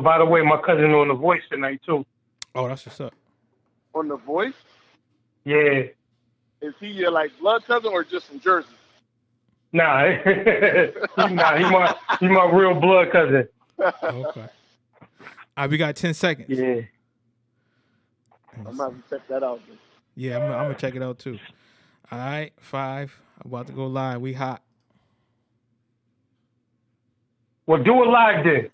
by the way, my cousin on The Voice tonight too. Oh, that's what's up. On The Voice? Yeah. Is he your like blood cousin or just from Jersey? Nah, he my real blood cousin. Okay. All right, we got 10 seconds. Yeah. I'm about to check that out. Then. Yeah, I'm gonna check it out too. All right, 5. I'm about to go live. We hot. Well, do it live then.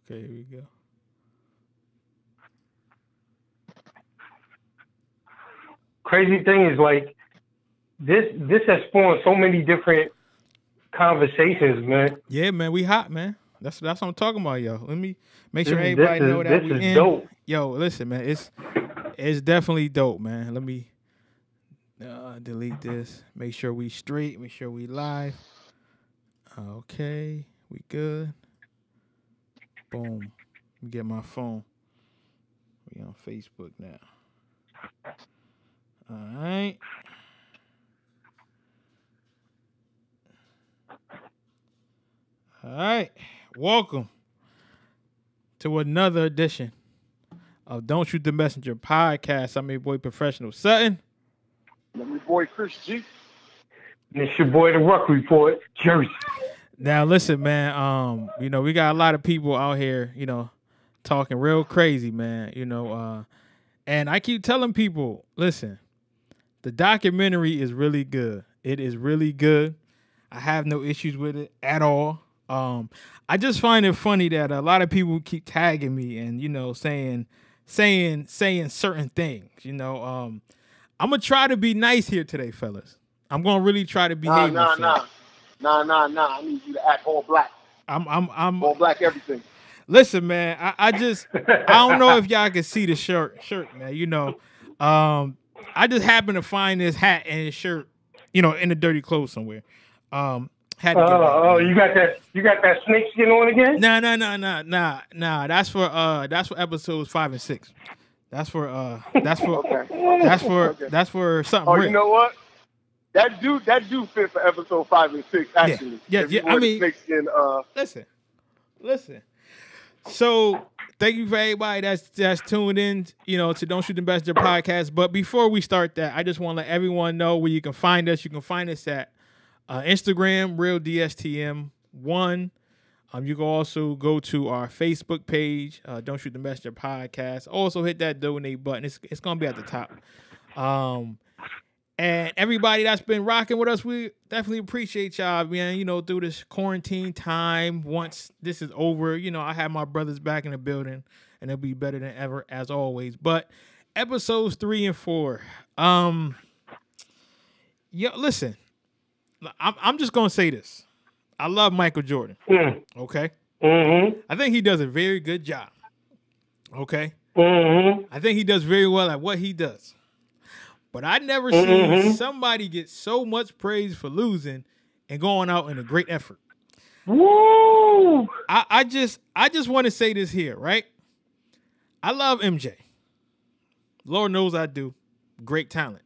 Okay, here we go. Crazy thing is, like, this has spawned so many different conversations, man. Yeah, man, we hot, man. That's what I'm talking about, yo. Let me make sure everybody know that we in. Dope. Yo, listen, man, it's definitely dope, man. Let me delete this. Make sure we straight. Make sure we live. Okay, we good. Boom. Let me get my phone. We on Facebook now. All right. All right. Welcome to another edition of Don't Shoot the Messenger podcast. I'm your boy Professional Sutton. I'm your boy Chris G. And it's your boy, The Ruck Report, Jersey. Now, listen, man, we got a lot of people out here, talking real crazy, man, and I keep telling people, listen, the documentary is really good. It is really good. I have no issues with it at all. I just find it funny that a lot of people keep tagging me and, saying certain things, I'm going to try to be nice here today, fellas. I'm going to really try to behave myself. Nah. I need you to act all black. I'm all black everything. Listen, man, I don't know if y'all can see the shirt, man. I just happened to find this hat and shirt, in the dirty clothes somewhere. Had to get you got that snake skin on again? Nah. That's for episodes 5 and 6. That's for okay. That's for something. Oh, real. You know what? That do fit for episode 5 and 6. Actually, yeah. I mean, snake skin, listen. So thank you for everybody that's tuned in, to Don't Shoot the Messenger podcast. But before we start that, I just want to let everyone know where you can find us. You can find us at Instagram, RealDSTM1. You can also go to our Facebook page, Don't Shoot the Messenger podcast. Also hit that donate button. It's gonna be at the top. And everybody that's been rocking with us, we definitely appreciate y'all, man. Through this quarantine time, once this is over, I have my brothers back in the building, and it'll be better than ever, as always. But episodes 3 and 4, listen, I'm just gonna say this. I love Michael Jordan. Okay, I think he does a very good job. Okay, I think he does very well at what he does. But I never seen somebody get so much praise for losing and going out in a great effort. Woo! I just want to say this here, right? I love MJ. Lord knows I do. Great talent.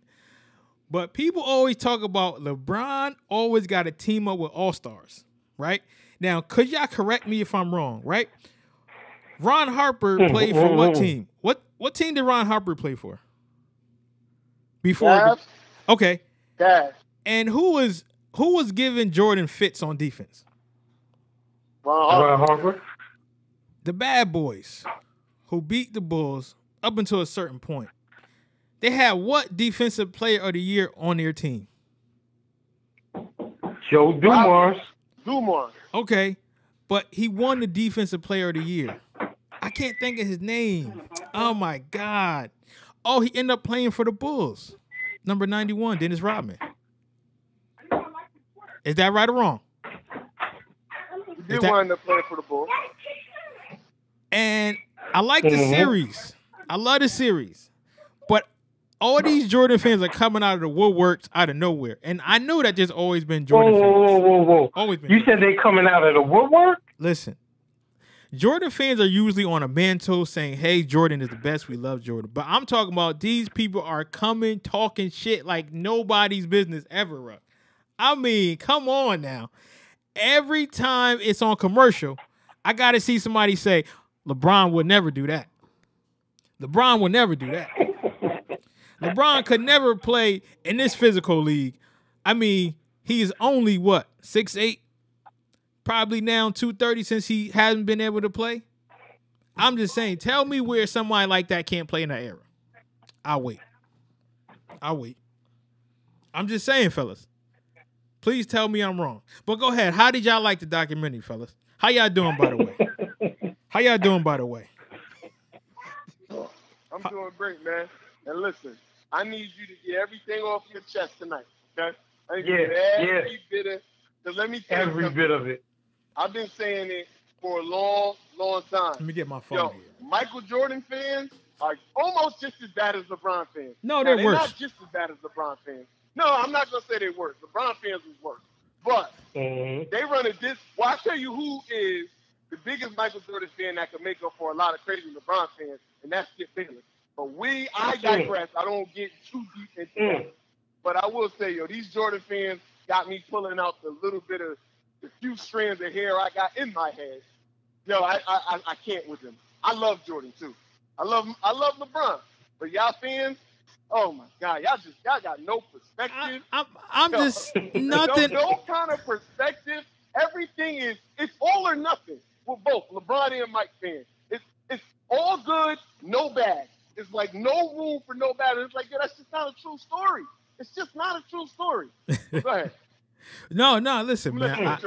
But people always talk about LeBron always got to team up with all-stars, right? Now, could y'all correct me if I'm wrong, right? Ron Harper played for what team? What team did Ron Harper play for? Before, okay. Dad. And who was giving Jordan fits on defense? Ron Harper. The Bad Boys, who beat the Bulls up until a certain point. They had what defensive player of the year on their team? Joe Dumars. Okay, but he won the defensive player of the year. I can't think of his name. Oh my God. Oh, he ended up playing for the Bulls. Number 91, Dennis Rodman. Is that right or wrong? He did wind up playing for the Bulls. And I like the series. I love the series. But all these Jordan fans are coming out of the woodworks out of nowhere. And I know that there's always been Jordan fans. Whoa. Always been. You said they coming out of the woodwork? Listen. Jordan fans are usually on a mantle saying, hey, Jordan is the best. We love Jordan. But I'm talking about these people are coming, talking shit like nobody's business ever, Ruck. I mean, come on now. Every time it's on commercial, I got to see somebody say, LeBron would never do that. LeBron would never do that. LeBron could never play in this physical league. I mean, he is only, 6'8"? Probably now 230 since he hasn't been able to play. I'm just saying, tell me where somebody like that can't play in that era. I'll wait. I'm just saying, fellas. Please tell me I'm wrong. But go ahead. How did y'all like the documentary, fellas? How y'all doing, by the way? I'm doing great, man. And listen, I need you to get everything off your chest tonight, okay? I need you to get every bit of. Because let me tell you every bit of it. I've been saying it for a long, long time. Let me get my phone here. Michael Jordan fans are almost just as bad as LeBron fans. No, they're worse. Not just as bad as LeBron fans. No, I'm not going to say they're worse. LeBron fans is worse. But they run a well, I'll tell you who is the biggest Michael Jordan fan that can make up for a lot of crazy LeBron fans, and that's Skip Bayless. But I digress. I don't get too deep into that. But I will say, these Jordan fans got me pulling out the little bit of the few strands of hair I got in my head. I can't with them. I love Jordan too. I love LeBron. But y'all fans, oh my God, y'all got no perspective. I'm just nothing. No kind of perspective. Everything it's all or nothing with both LeBron and Mike fans. It's all good, no bad. It's like no room for no bad. It's like, that's just not a true story. It's just not a true story. Go ahead. No, listen, man.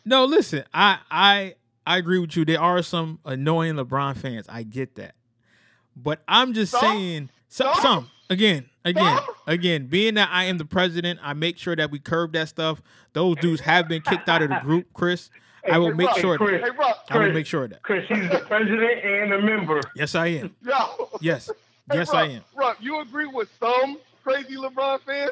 Listen. I agree with you. There are some annoying LeBron fans. I get that, but I'm just saying some. Again. Being that I am the president, I make sure that we curb that stuff. Those dudes have been kicked out of the group, Chris. I will make sure that. I will make sure that. Chris, he's the president and a member. Yes, I am. Yo. Yes, I am. Ruck, you agree with some crazy LeBron fans?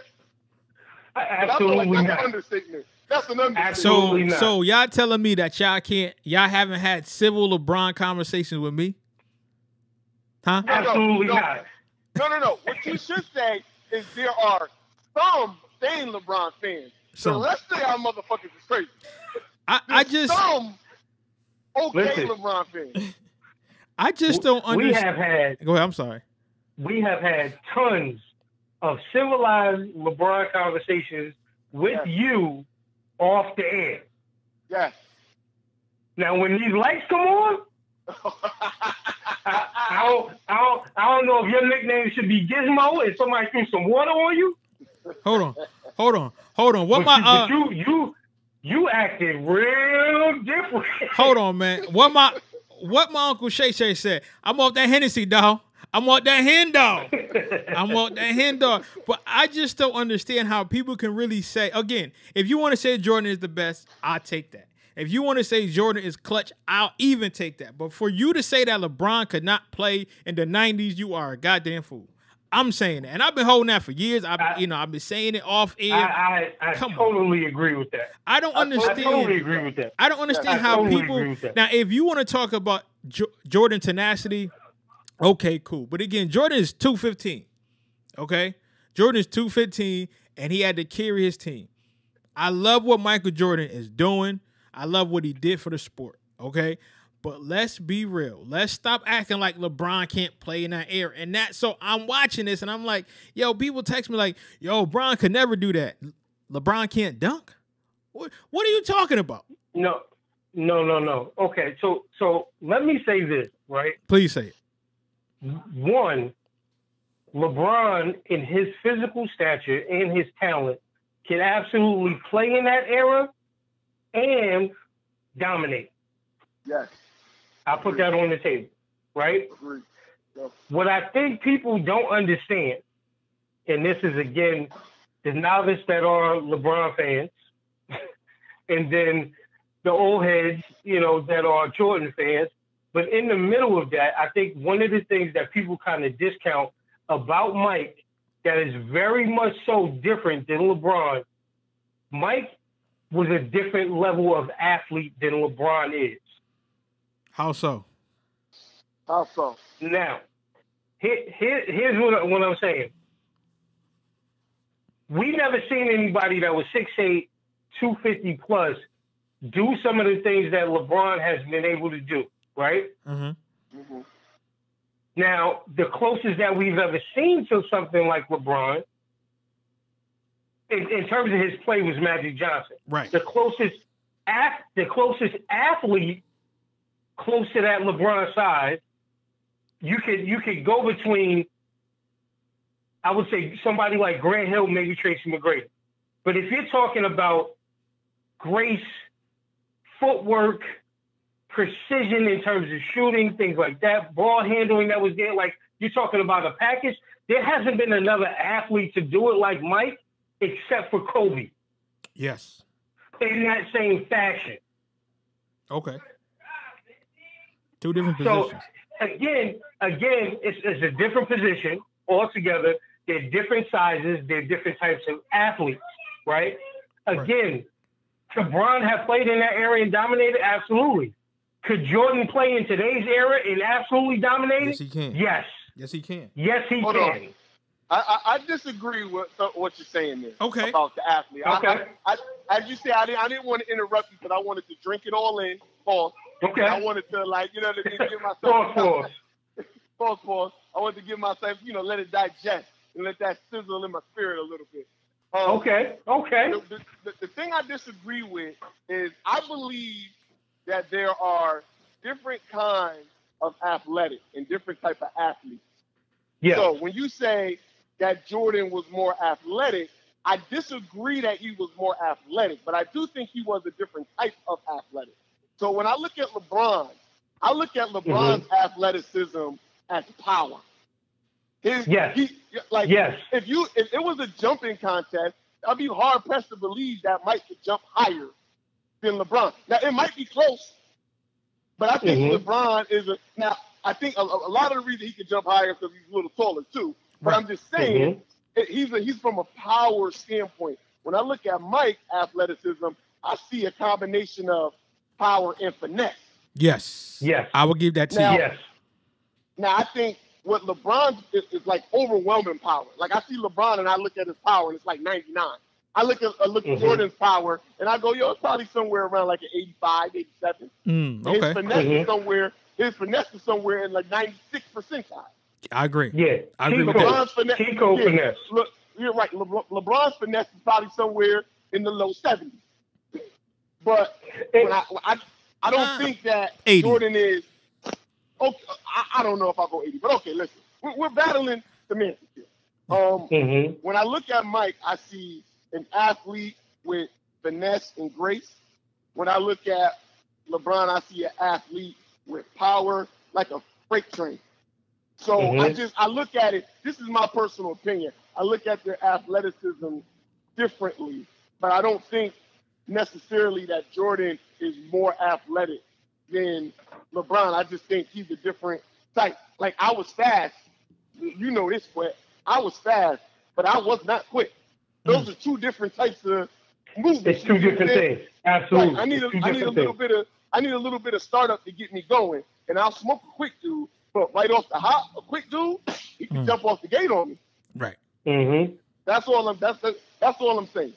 Absolutely that's not. An understatement. That's an understatement. Absolutely not. So y'all telling me that y'all haven't had civil LeBron conversations with me? Huh? Absolutely not. No. What you should say is there are some sane LeBron fans. So let's say our motherfuckers is crazy. I just some okay listen, LeBron fans. I just don't understand. Go ahead. I'm sorry. We have had tons of civilized LeBron conversations with you off the air. Yes. Now, when these lights come on, I don't know if your nickname should be Gizmo and somebody threw some water on you. Hold on. What you acted real different. Hold on, man. What my Uncle Shay said. I'm off that Hennessy, dog. I'm off that hen dog. But I just don't understand how people can really say, again, if you want to say Jordan is the best, I'll take that. If you want to say Jordan is clutch, I'll even take that. But for you to say that LeBron could not play in the 90s, you are a goddamn fool. I'm saying that. And I've been holding that for years. I've been saying it off air. I totally agree with that. I don't understand. I totally agree with that. I don't understand how people. Now, if you want to talk about Jordan tenacity, okay, cool. But again, Jordan is 215. Okay? Jordan is 215, and he had to carry his team. I love what Michael Jordan is doing. I love what he did for the sport. Okay? But let's be real. Let's stop acting like LeBron can't play in that era. And so I'm watching this, and I'm like, yo, people text me like, yo, LeBron could never do that. LeBron can't dunk? What are you talking about? No. Okay, so let me say this, right? Please say it. One, LeBron, in his physical stature and his talent, can absolutely play in that era and dominate. Yes. I'll put that on the table, right? Agreed. Yep. What I think people don't understand, and this is, again, the novice that are LeBron fans, and then the old heads, that are Jordan fans. But in the middle of that, I think one of the things that people kind of discount about Mike that is very much so different than LeBron, Mike was a different level of athlete than LeBron is. How so? How so? Now, here's what I'm saying. We never seen anybody that was 6'8", 250 plus do some of the things that LeBron has been able to do, right? Mm-hmm. Mm-hmm. Now, the closest that we've ever seen to something like LeBron, in terms of his play, was Magic Johnson. Right. The closest athlete close to that LeBron size, you could go between, I would say, somebody like Grant Hill, maybe Tracy McGrady. But if you're talking about grace, footwork, precision in terms of shooting, things like that, ball handling that was there, like you're talking about a package, there hasn't been another athlete to do it like Mike except for Kobe. Yes. In that same fashion. Okay. Two different positions. So again, it's a different position altogether. They're different sizes. They're different types of athletes, right? Again, could Bron have played in that area and dominated? Absolutely. Could Jordan play in today's era and absolutely dominate? Yes, he can. Yes. Yes, he can. Yes, he Hold can. on. I disagree with what you're saying there. Okay. About the athlete. Okay. As you say, I didn't want to interrupt you because I wanted to drink it all in. Pause. Okay. I wanted to, give myself pause. I wanted to give myself, let it digest and let that sizzle in my spirit a little bit. Okay. The thing I disagree with is I believe that there are different kinds of athletic and different type of athletes. Yeah. So when you say that Jordan was more athletic, I disagree that he was more athletic, but I do think he was a different type of athletic. So when I look at LeBron, I look at LeBron's athleticism as power. If it was a jumping contest, I'd be hard pressed to believe that Mike could jump higher than LeBron. Now it might be close, but I think LeBron is I think a lot of the reason he can jump higher is because he's a little taller too. But I'm just saying, he's from a power standpoint. When I look at Mike's athleticism, I see a combination of power and finesse. Yes. I will give that to you. Yes. Now, I think what LeBron is like overwhelming power. Like, I see LeBron and I look at his power and it's like 99. I look at Jordan's power and I go, it's probably somewhere around like an 85, 87. Okay. His finesse is somewhere in like 96 percentile. I agree. Yeah. I agree with that. Finesse. Look, you're right. LeBron's finesse is probably somewhere in the low 70s. But I don't think that 80. Jordan is. Okay, I don't know if I'll go 80, but okay, listen. We're battling semantics here. When I look at Mike, I see an athlete with finesse and grace. When I look at LeBron, I see an athlete with power like a freight train. So I look at it, this is my personal opinion. I look at their athleticism differently, but I don't think necessarily that Jordan is more athletic than LeBron. I just think he's a different type. Like, I was fast. You know this, but I was fast, but I was not quick. Those are two different types of movements. It's two different things. Absolutely. Like, I need a little bit of startup to get me going, and I'll smoke a quick dude. But right off the hop, a quick dude, he can jump off the gate on me. Right. That's all I'm saying.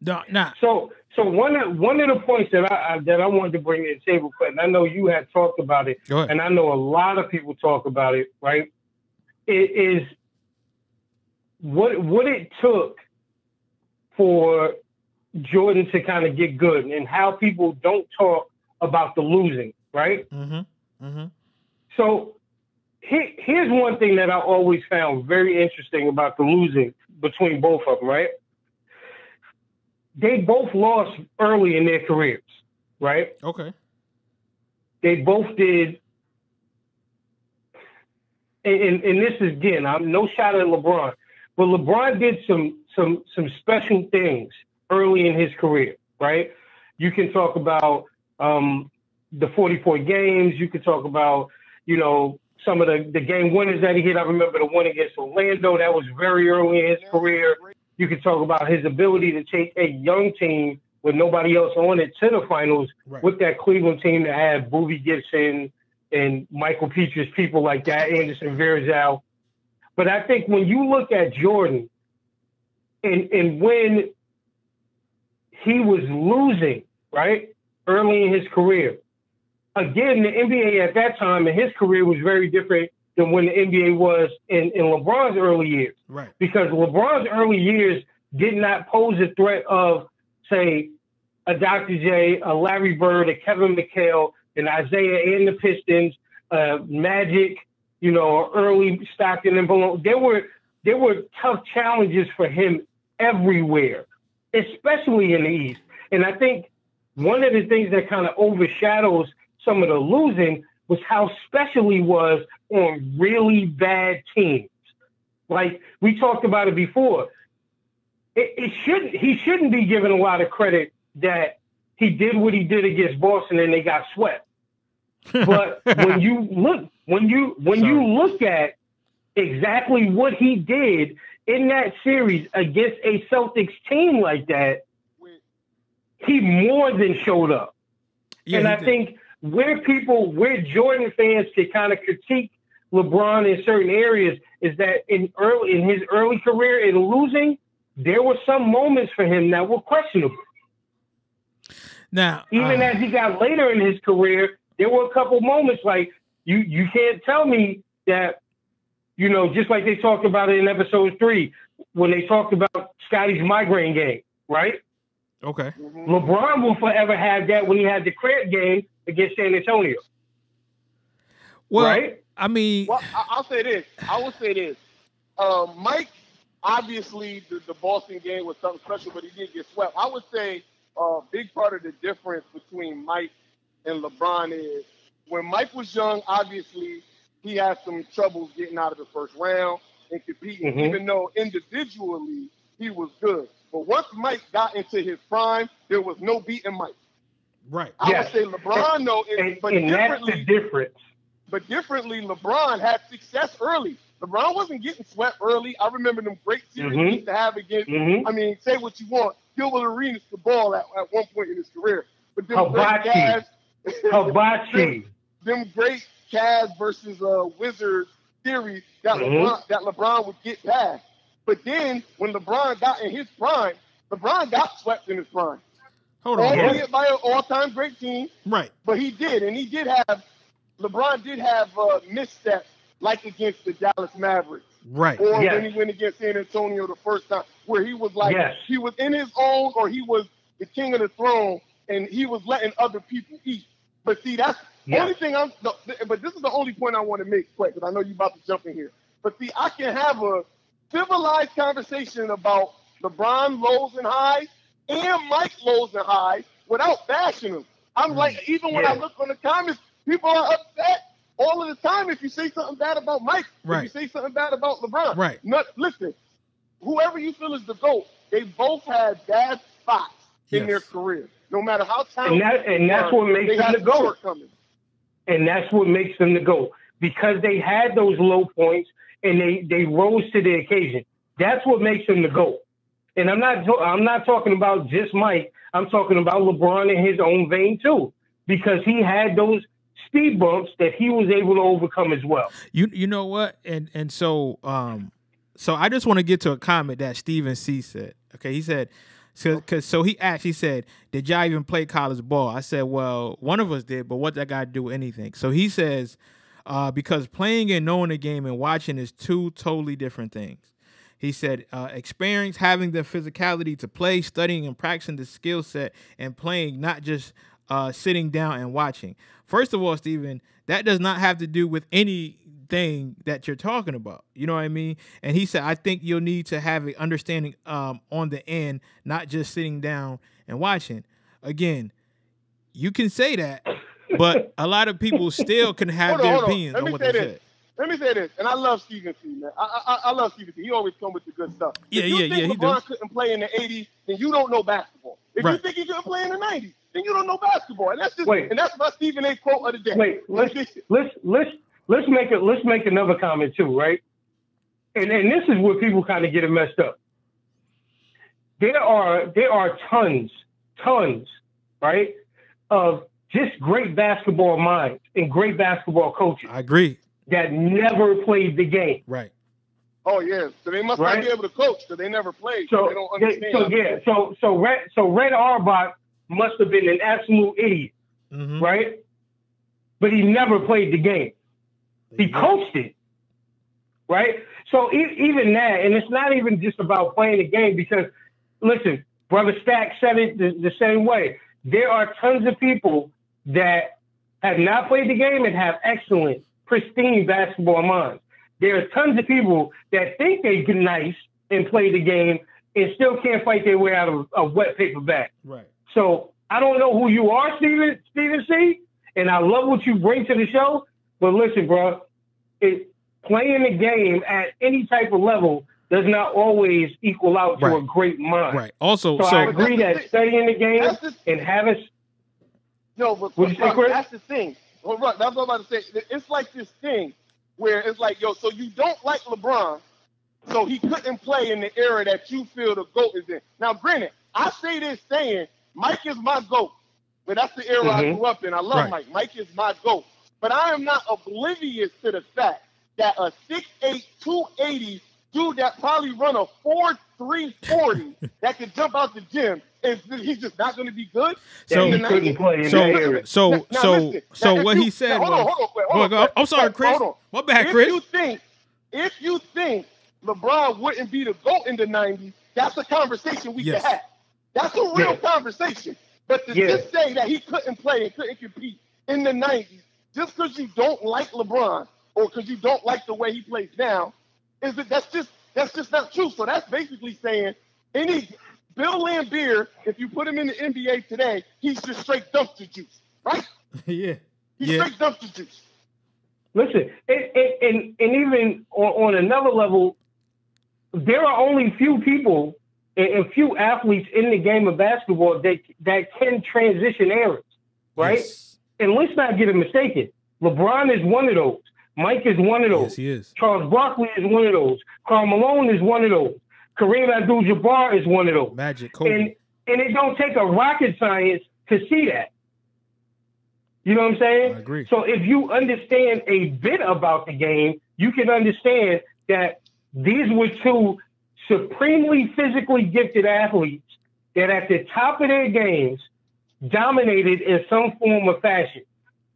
Nah. So one of the points that I wanted to bring to the table, and I know you had talked about it, and I know a lot of people talk about it, right? It is what it took for Jordan to kind of get good, and how people don't talk about the losing, right? So here's one thing that I always found very interesting about the losing between both of them, right? They both lost early in their careers, right? Okay. They both did. And this is, again, I'm no shot at LeBron, but LeBron did some special things early in his career, right? You can talk about the 44 games. You can talk about, some of the game winners that he hit. I remember the one against Orlando. That was very early in his career. You can talk about his ability to take a young team with nobody else on it to the finals with that Cleveland team that had Boobie Gibson and Michael Petras, people like that, Anderson Varejao. But I think when you look at Jordan and when he was losing, right, early in his career, again, the NBA at that time in his career was very different than when the NBA was in LeBron's early years. Right. Because LeBron's early years did not pose a threat of, say, a Dr. J, a Larry Bird, a Kevin McHale, an Isaiah and the Pistons, Magic, early Stockton and Malone. There were tough challenges for him everywhere, especially in the East. And I think one of the things that kind of overshadows some of the losing was how special he was on really bad teams. Like we talked about it before. He shouldn't be given a lot of credit that he did what he did against Boston and they got swept. But when you look at exactly what he did in that series against a Celtics team like that, he more than showed up. Yeah, and I think where Jordan fans can kind of critique LeBron in certain areas is that in his early career in losing, there were some moments for him that were questionable. Now, even as he got later in his career, there were a couple moments like you can't tell me that, just like they talked about it in episode 3 when they talked about Scotty's migraine game, right? Okay. LeBron will forever have that when he had the cramp game against San Antonio. Well, right? I mean, I'll say this. I will say this. Mike, obviously, the Boston game was something special, but he did get swept. I would say a big part of the difference between Mike and LeBron is when Mike was young, obviously, he had some troubles getting out of the first round and competing, even though individually he was good. But once Mike got into his prime, there was no beating Mike. Right. I would say LeBron, though, but that's the difference. But differently, LeBron had success early. LeBron wasn't getting swept early. I remember them great series he used to have against, I mean, say what you want, Gilbert Arenas the ball at one point in his career. But them Hibachi. Them great Cavs versus Wizards series that LeBron would get past. But then when LeBron got in his prime, LeBron got swept in his prime. Hold on. By an all-time great team. Right. But he did, and LeBron did have missteps like against the Dallas Mavericks. Right. Or when he went against San Antonio the first time, where he was like, he was in his own, or he was the king of the throne, and he was letting other people eat. But see, that's the only thing but this is the only point I want to make quick, because I know you're about to jump in here. But see, I can have a civilized conversation about LeBron lows and highs and Mike lows and highs without bashing him. I'm like, even when I look on the comments, people are upset all of the time if you say something bad about Mike, if you say something bad about LeBron. Right. Listen, whoever you feel is the GOAT, they both had bad spots in their career. No matter how talented and that's what makes them the GOAT. And that's what makes them the GOAT. Because they had those low points and they rose to the occasion. That's what makes them the GOAT. And I'm not talking about just Mike. I'm talking about LeBron in his own vein too, because he had those speed bumps that he was able to overcome as well. You know what? And so I just want to get to a comment that Stephen C said. Okay, he said, so he actually said, "Did y'all even play college ball?" I said, "Well, one of us did, but what that got to do with anything?" So he says, because playing and knowing the game and watching is two totally different things. He said, experience, having the physicality to play, studying and practicing the skill set and playing, not just sitting down and watching. First of all, Stephen, that does not have to do with anything that you're talking about. You know what I mean? And he said, I think you'll need to have an understanding on the end, not just sitting down and watching. Again, you can say that, but a lot of people still can have their opinions on what they said. Let me say this, and I love Stephen C, man. I love Stephen C. He always comes with the good stuff. If you think LeBron couldn't play in the 80s, then you don't know basketball. If you think he couldn't play in the 90s, then you don't know basketball. And that's just and that's my Stephen A. quote of the day. Wait, let's make another comment too, right? And this is where people kind of get it messed up. There are tons tons, right, of just great basketball minds and great basketball coaches. I agree. That never played the game. Right. Oh yeah, so they must not be able to coach because they never played. So they don't understand. So Red Auerbach must have been an absolute idiot, right? But he never played the game. He coached it, right? So even that, and it's not even just about playing the game because, listen, Brother Stack said it the same way. There are tons of people that have not played the game and have excellent, pristine basketball minds. There are tons of people that think they get nice and play the game and still can't fight their way out of a wet paper bag. Right. So I don't know who you are, Steven C., and I love what you bring to the show. But listen, bro, playing the game at any type of level does not always equal out to a great mind. Right. Also, so I agree that studying the game and having. No, but that's the thing. Well, right, that's what I'm about to say. It's like this thing where it's like, yo, so you don't like LeBron, so he couldn't play in the era that you feel the GOAT is in. Now, granted, I say this saying, Mike is my GOAT, but that's the era I grew up in. I love Mike. Mike is my GOAT. But I am not oblivious to the fact that a 6'8", 280 dude that probably run a 4.340 that can jump out the gym, he's just not going to be good. So he couldn't play in that era. So what he said was, I'm sorry, Chris. My bad, Chris. If you think LeBron wouldn't be the GOAT in the 90s, that's a conversation we can have. That's a real conversation. But to just say that he couldn't play and couldn't compete in the 90s, just because you don't like LeBron or because you don't like the way he plays now, that's just not true. So that's basically saying Bill Laimbeer, if you put him in the NBA today, he's just straight dumpster juice, right? He's straight dumpster juice. Listen, and even on another level, there are only few people and few athletes in the game of basketball that can transition eras, right? Yes. And let's not get it mistaken. LeBron is one of those. Mike is one of those. Yes, he is. Charles Barkley is one of those. Karl Malone is one of those. Kareem Abdul-Jabbar is one of those. Magic, Kobe. And it don't take a rocket science to see that. You know what I'm saying? I agree. So if you understand a bit about the game, you can understand that these were two supremely physically gifted athletes that at the top of their games dominated in some form or fashion.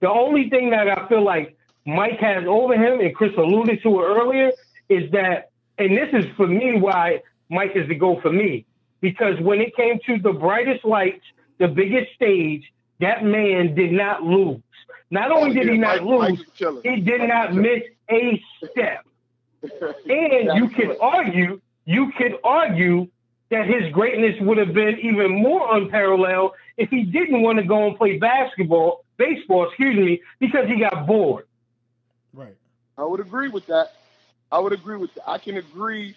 The only thing that I feel like Mike has over him, and Chris alluded to it earlier, is that, and this is for me why Mike is the GOAT for me, because when it came to the brightest lights, the biggest stage, that man did not lose. Not only did he not lose, he did not miss a step. And you could argue that his greatness would have been even more unparalleled if he didn't want to go and play baseball, because he got bored. Right. I would agree with that. I can agree.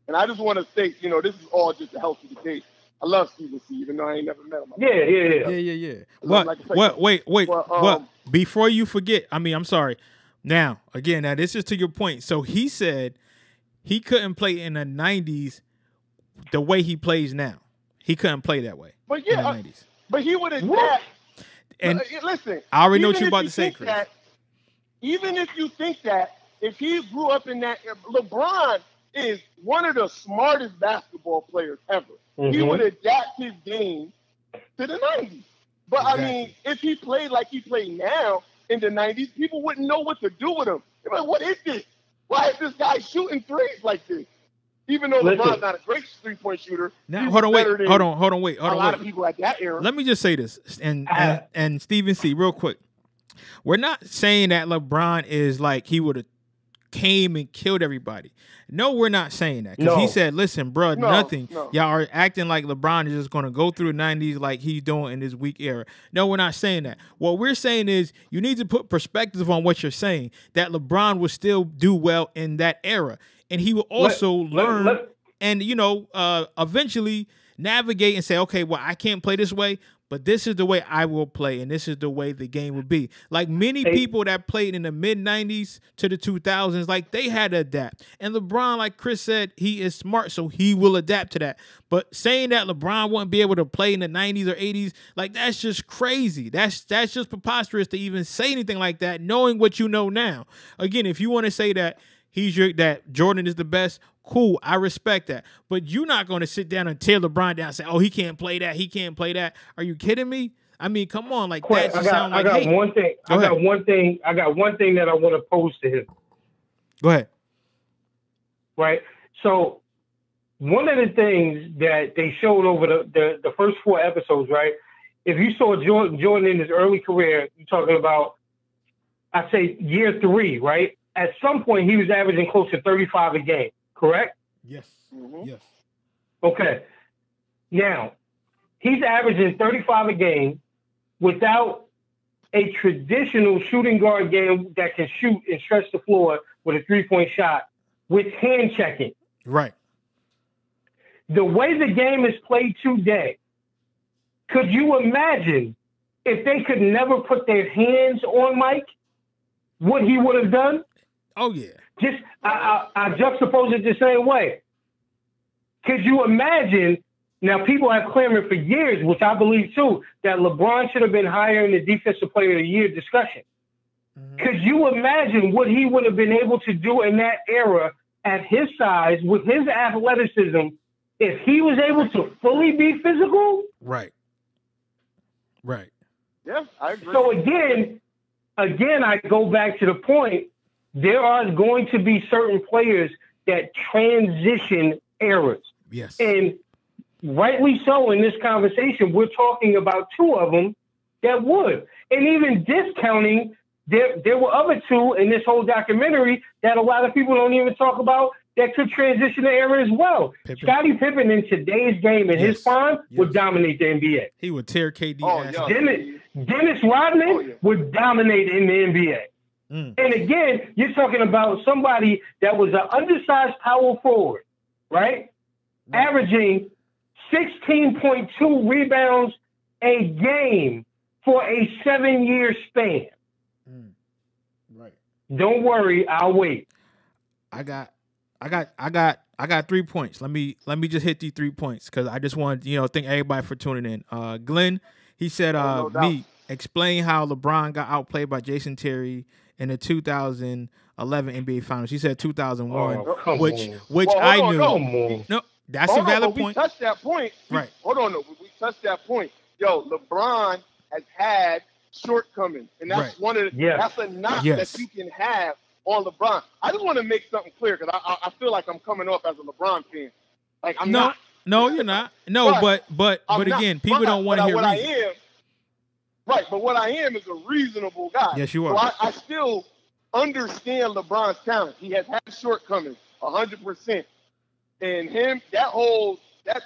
And I just want to say, this is all just a healthy debate. I love Steven C., even though I ain't never met him. Yeah. What? Before you forget, I'm sorry. Now, this is to your point. So he said he couldn't play in the 90s the way he plays now. He couldn't play that way in the 90s. But he would have And listen, I already know what you're about to say, Chris. Even if you think that, if he grew up in that, LeBron is one of the smartest basketball players ever. Mm-hmm. He would adapt his game to the 90s. But exactly. If he played like he played now in the 90s, people wouldn't know what to do with him. They're like, what is this? Why is this guy shooting threes like this? Even though LeBron's not a great three-point shooter. Now, hold on, wait. A lot of people at that era. Let me just say this, and Steven C., real quick. We're not saying that LeBron is like he would have came and killed everybody. No, we're not saying that. Because he said, listen, bro, nothing. Y'all are acting like LeBron is just going to go through the 90s like he's doing in this weak era. No, we're not saying that. What we're saying is you need to put perspective on what you're saying, that LeBron will still do well in that era. And he will also learn and, eventually navigate and say, okay, well, I can't play this way, but this is the way I will play, and this is the way the game will be. Like many people that played in the mid-90s to the 2000s, like they had to adapt. And LeBron, like Chris said, he is smart, so he will adapt to that. But saying that LeBron wouldn't be able to play in the 90s or 80s, like that's just crazy. That's just preposterous to even say anything like that, knowing what you know now. Again, if you want to say that that Jordan is the best, cool, I respect that. But you're not going to sit down and tear LeBron down and say, oh, he can't play that. He can't play that. Are you kidding me? I mean, come on. Like, that just sound like hate. One thing. I got one thing that I want to pose to him. Go ahead. Right. So one of the things that they showed over the first 4 episodes, right? If you saw Jordan in his early career, you're talking about, I'd say year 3, right? At some point, he was averaging close to 35 a game, correct? Yes. Mm-hmm. Yes. Okay. Now, he's averaging 35 a game without a traditional shooting guard game that can shoot and stretch the floor with a 3-point shot with hand checking. Right. The way the game is played today, could you imagine if they could never put their hands on Mike, what he would have done? Oh, yeah. Just, I juxtapose it the same way. Could you imagine, now people have clamored for years, which I believe too, that LeBron should have been higher in the Defensive Player of the Year discussion. Mm-hmm. Could you imagine what he would have been able to do in that era at his size, with his athleticism, if he was able to fully be physical? Right. Right. Yeah, I agree. So again, I go back to the point, there are going to be certain players that transition eras. Yes. And rightly so in this conversation, we're talking about 2 of them that would. And even discounting, there were other 2 in this whole documentary that a lot of people don't even talk about that could transition the era as well. Scottie Pippen in today's game in his prime would dominate the NBA. He would tear KD ass. Dennis Rodman would dominate in the NBA. Mm. And again, you're talking about somebody that was an undersized power forward, right? Averaging 16.2 rebounds a game for a 7-year span. Mm. Right. Don't worry, I'll wait. I got 3 points. Let me just hit these 3 points because I just want to thank everybody for tuning in. Glenn, he said, explain how LeBron got outplayed by Jason Terry in the 2011 NBA Finals. He said 2001, which I knew. No, that's a valid point. We touched that point. Right. Hold on, we touched that point. Yo, LeBron has had shortcomings, and that's one of the, that's a knock that you can have on LeBron. I just want to make something clear because I feel like I'm coming off as a LeBron fan. Like I'm not. No, you're not. No, but again, people don't want to hear reason. Right, but what I am is a reasonable guy. Yes, you are. So I still understand LeBron's talent. He has had shortcomings, 100%. And that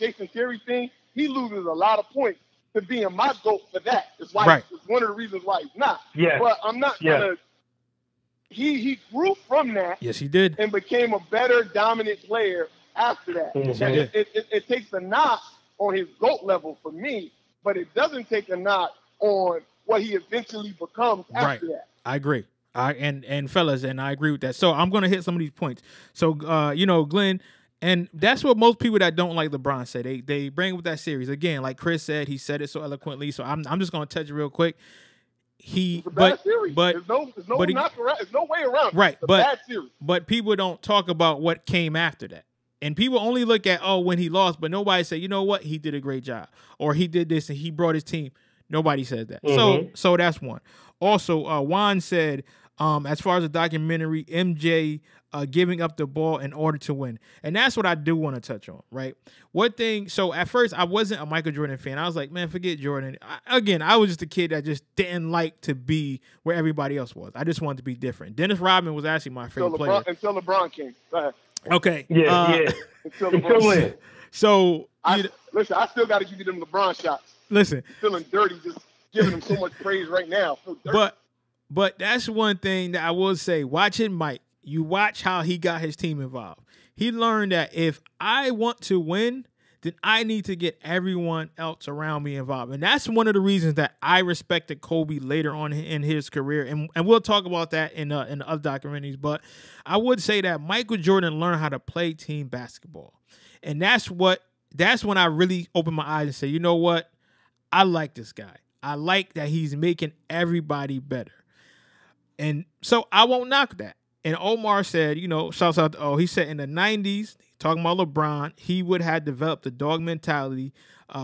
Jason Terry thing, he loses a lot of points to being my GOAT for that. It's like it's one of the reasons why he's not. Yeah. But I'm not gonna. He grew from that. Yes, he did, and became a better dominant player after that. Mm-hmm. It takes a knock on his GOAT level for me, but it doesn't take a knock on what he eventually becomes after that. I agree. And fellas, and I agree with that. So I'm gonna hit some of these points. So Glenn, and that's what most people that don't like LeBron say. They bring with that series again. Like Chris said, he said it so eloquently. So I'm just gonna touch it real quick. It's a bad series. There's no way around it. Right, it's a bad series. But people don't talk about what came after that. And people only look at when he lost, but nobody say, you know what, he did a great job, or he did this and he brought his team. Nobody says that. Mm-hmm. So that's one. Also, Juan said, as far as the documentary, MJ giving up the ball in order to win. And that's what I do want to touch on, right? So at first, I wasn't a Michael Jordan fan. I was like, man, forget Jordan. I was just a kid that just didn't like to be where everybody else was. I just wanted to be different. Dennis Rodman was actually my favorite player. Until LeBron came. Go ahead. Okay. Yeah. Until LeBron. So, listen, I still got to give you them LeBron shots. Listen. Feeling dirty just giving him so much praise right now. But that's one thing that I will say. Watching Mike, you watch how he got his team involved. He learned that if I want to win, then I need to get everyone else around me involved. And that's one of the reasons that I respected Kobe later on in his career. And we'll talk about that in the other documentaries. But I would say that Michael Jordan learned how to play team basketball. And that's when I really opened my eyes and said, you know what? I like this guy. I like that he's making everybody better. And so I won't knock that. And Omar said, shouts out to he said in the 90s, talking about LeBron, he would have developed the dog mentality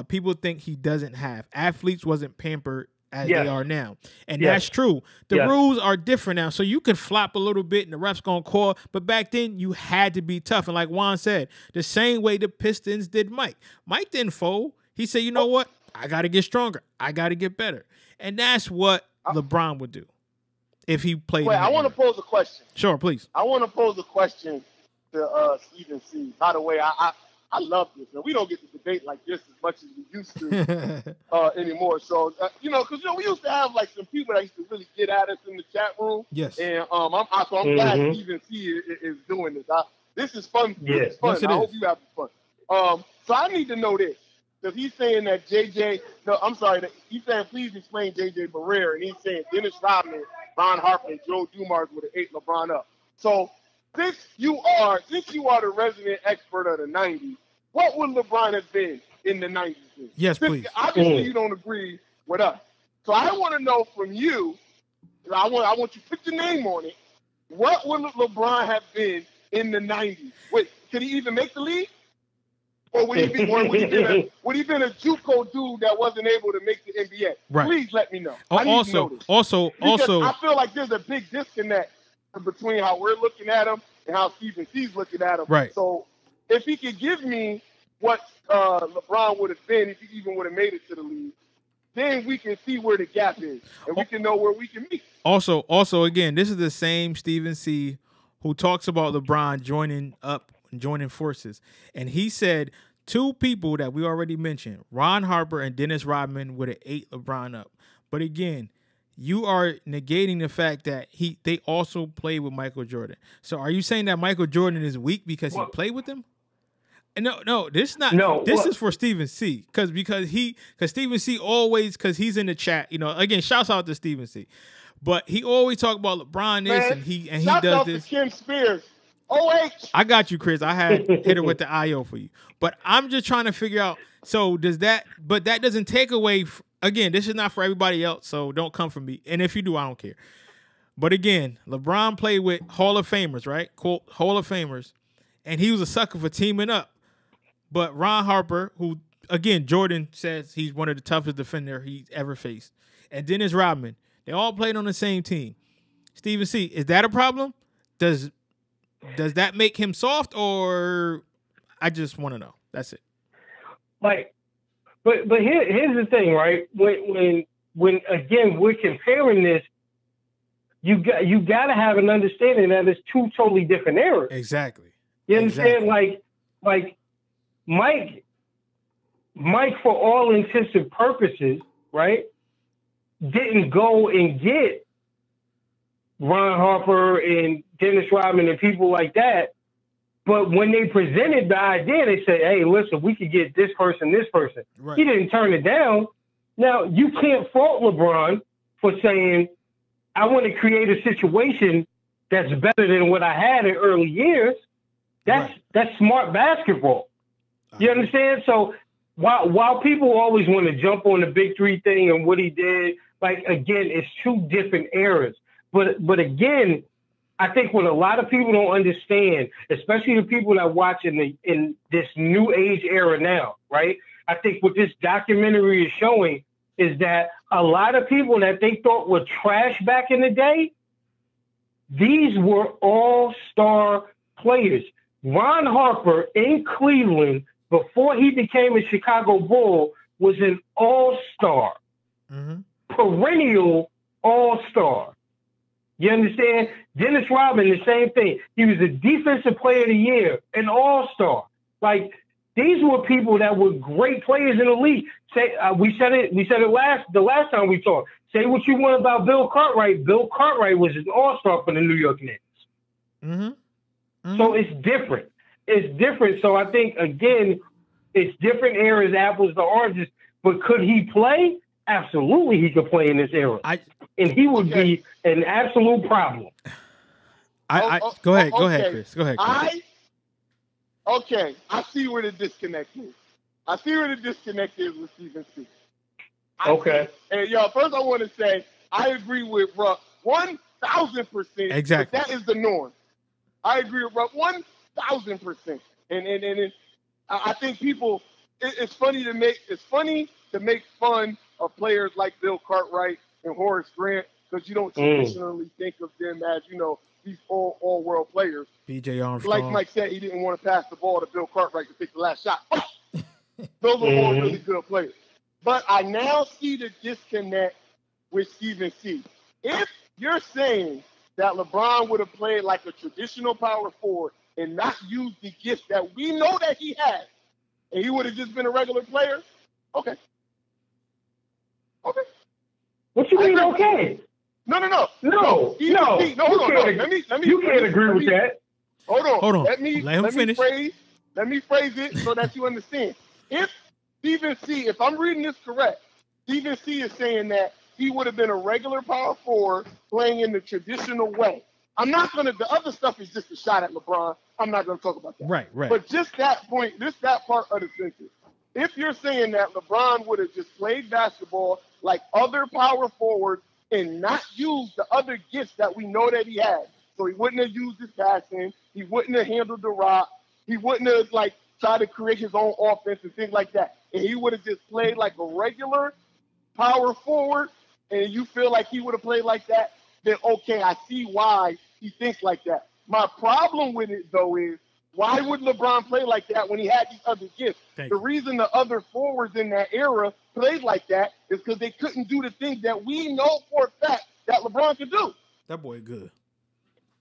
people think he doesn't have. Athletes wasn't pampered as they are now. And that's true. The rules are different now. So you can flop a little bit and the ref's going to call. But back then, you had to be tough. And like Juan said, the same way the Pistons did Mike. Mike didn't fold. He said, you know what? I got to get stronger. I got to get better. And that's what LeBron would do if he played. Wait, I want to pose a question. Sure, please. I want to pose a question to Stephen C. By the way, I love this. And we don't get to debate like this as much as we used to anymore. So, because we used to have like some people that used to really get at us in the chat room. Yes. And I'm glad Stephen C. is doing this. This is fun. Yeah. This is fun. Yes, I hope you have fun. So I need to know this. Because he's saying that he's saying please explain J.J. Barrera, and he's saying Dennis Rodman, Ron Harper, and Joe Dumars would have ate LeBron up. So since you are the resident expert of the 90s, what would LeBron have been in the 90s? Yes, please. Obviously, you don't agree with us. So I want to know from you, I want you to put your name on it, what would LeBron have been in the 90s? Wait, could he even make the league? Or would he been a JUCO dude that wasn't able to make the NBA? Right. Please let me know. Also, I feel like there's a big disconnect between how we're looking at him and how Stephen C's looking at him. Right. So if he could give me what LeBron would have been if he even would have made it to the league, then we can see where the gap is and we can know where we can meet. Also, again, this is the same Stephen C. who talks about LeBron joining forces. And he said two people that we already mentioned, Ron Harper and Dennis Rodman, would have ate LeBron up. But again, you are negating the fact that they also played with Michael Jordan. So are you saying that Michael Jordan is weak because he played with him? No, this is not. No, this is for Stephen C. Because Stephen C. always, because he's in the chat. Again, shouts out to Stephen C. But he always talk about LeBron this and he does this. To Kim Spears. I got you, Chris. I had hit her with the IO for you. But I'm just trying to figure out, but that doesn't take away, again, this is not for everybody else, so don't come for me. And if you do, I don't care. But again, LeBron played with Hall of Famers, right? Quote, Hall of Famers. And he was a sucker for teaming up. But Ron Harper, who, again, Jordan says he's one of the toughest defenders he's ever faced. And Dennis Rodman, they all played on the same team. Stephen C., is that a problem? Does that make him soft, or I just want to know? That's it. But here's the thing, right? When again we're comparing this, you got to have an understanding that it's two totally different eras. Exactly. You understand? Exactly. Like Mike, for all intents and purposes, right, didn't go and get Ron Harper and Dennis Rodman and people like that. But when they presented the idea, they said, hey, listen, we could get this person. Right. He didn't turn it down. Now, you can't fault LeBron for saying, I want to create a situation that's better than what I had in early years. That's smart basketball. You understand? So while people always want to jump on the big three thing and what he did, like, again, it's two different eras. But again, I think what a lot of people don't understand, especially the people that watch in this new age era now, right? I think what this documentary is showing is that a lot of people that they thought were trash back in the day, these were all-star players. Ron Harper in Cleveland, before he became a Chicago Bull, was an all-star, perennial all-star. You understand? Dennis Rodman, the same thing. He was a defensive player of the year, an all-star. Like, these were people that were great players in the league. We said it the last time we talked. Say what you want about Bill Cartwright. Bill Cartwright was an all-star for the New York Knicks. So it's different. So I think, again, It's different eras, apples to oranges. But could he play? Absolutely, he could play in this era, and he would be an absolute problem. Go ahead, Chris. Go ahead, Chris. I see where the disconnect is. I see where the disconnect is with Stephen C. And first I want to say I agree with Ruck 1,000%. Exactly. That is the norm. I agree with Ruck 1,000%. And I think people, it's funny to make fun of players like Bill Cartwright and Horace Grant because you don't traditionally think of them as these all world players. B.J. Armstrong. Like Mike said, he didn't want to pass the ball to Bill Cartwright to take the last shot. Those are all really good players. But I now see the disconnect with Stephen C. If you're saying that LeBron would have played like a traditional power forward and not used the gifts that we know that he had, and he would have just been a regular player, okay. What you mean, okay? No. Hold on. You can't agree with that. Hold on. Let me finish. Let me phrase it so that you understand. If Stephen C., if I'm reading this correct, Stephen C. is saying that he would have been a regular power forward playing in the traditional way. I'm not going to, the other stuff is just a shot at LeBron. I'm not going to talk about that. Right. But just that point, that part of the sentence. If you're saying that LeBron would have just played basketball like other power forwards and not used the other gifts that we know that he had, so he wouldn't have used his passing, he wouldn't have handled the rock, he wouldn't have tried to create his own offense and things like that, and he would have just played like a regular power forward, and you feel like he would have played like that, then okay, I see why he thinks like that. My problem with it, though, is why would LeBron play like that when he had these other gifts? The reason the other forwards in that era played like that is because they couldn't do the things that we know for a fact that LeBron could do. That boy good.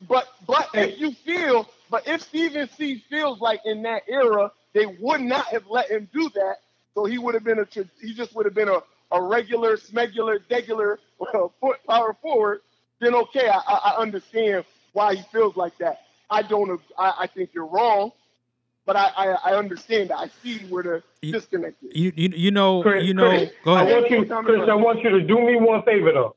But if Stephen C. feels like in that era they would not have let him do that, so he would have been he just would have been a regular, smegular, degular power forward, then okay, I understand why he feels like that. I think you're wrong, but I understand that. I see where the disconnect is. Chris, go ahead. I want you to do me one favor though.